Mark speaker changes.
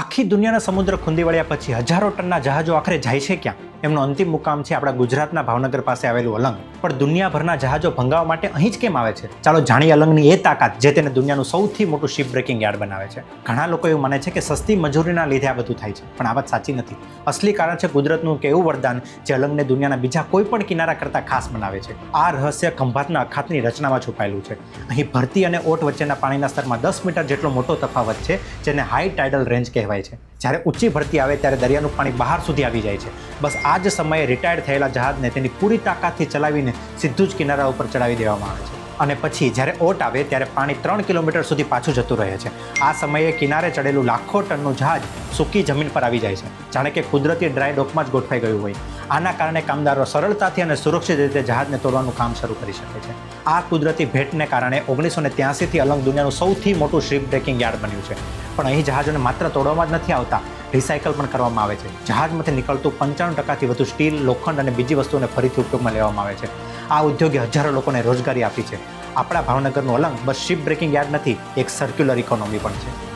Speaker 1: આખી દુનિયાના સમુદ્ર ખૂંદી વળ્યા પછી હજારો ટનના જહાજો આખરે જાય છે ક્યાં? એમનો અંતિમ મુકામ છે આપણા ગુજરાતના ભાવનગર પાસે આવેલું અલંગ. પણ દુનિયાભરના જહાજો ભંગાવવા માટે અહીં જ કેમ આવે છે? ચાલો જાણીએ અલંગની એ તાકાત જે તેને દુનિયાનું સૌથી મોટું શિપ બ્રેકિંગ યાર્ડ બનાવે છે. ઘણા લોકો એવું માને છે કે સસ્તી મજૂરીના લીધે આ બધું થાય છે, પણ આ વાત સાચી નથી. અસલી કારણ છે કુદરતનું કે એવું વરદાન જે અલંગને દુનિયાના બીજા કોઈ પણ કિનારા કરતાં ખાસ બનાવે છે. આ રહસ્ય ખંભાતના અખાતની રચનામાં છુપાયેલું છે. અહીં ભરતી અને ઓટ વચ્ચેના પાણીના સ્તરમાં 10 મીટર જેટલો મોટો તફાવત છે, જેને હાઈ ટાઇડલ રેન્જ કહેવાય છે. જ્યારે ઊંચી ભરતી આવે ત્યારે દરિયાનું પાણી બહાર સુધી આવી જાય છે. બસ આ જ સમયે રિટાયર્ડ થયેલા જહાજને તેની પૂરી તાકાતથી ચલાવીને સીધું જ કિનારા ઉપર ચડાવી દેવામાં આવે છે. અને પછી જ્યારે ઓટ આવે ત્યારે પાણી 3 કિલોમીટર સુધી પાછું જતું રહે છે. આ સમયે કિનારે ચડેલું લાખો ટનનું જહાજ સૂકી જમીન પર આવી જાય છે, જાણે કે કુદરતી ડ્રાય ડોકમાં જ ગોઠવાઈ ગયું હોય. આના કારણે કામદારો સરળતાથી અને સુરક્ષિત રીતે જહાજને તોડવાનું કામ શરૂ કરી શકે છે. આ કુદરતી ભેટને કારણે 1983થી અલંગ દુનિયાનું સૌથી મોટું શિપ બ્રેકિંગ યાર્ડ બન્યું છે. પણ અહીં જહાજોને માત્ર તોડવામાં જ નથી આવતા, રિસાયકલ પણ કરવામાં આવે છે. જહાજમાંથી નીકળતું 95%થી વધુ સ્ટીલ, લોખંડ અને બીજી વસ્તુઓને ફરીથી ઉપયોગમાં લેવામાં આવે છે. આ ઉદ્યોગે હજારો લોકોને રોજગારી આપી છે. આપણા ભાવનગરનું અલંગ બસ શિપ બ્રેકિંગ યાર્ડ નથી, એક સર્ક્યુલર ઇકોનોમી પણ છે.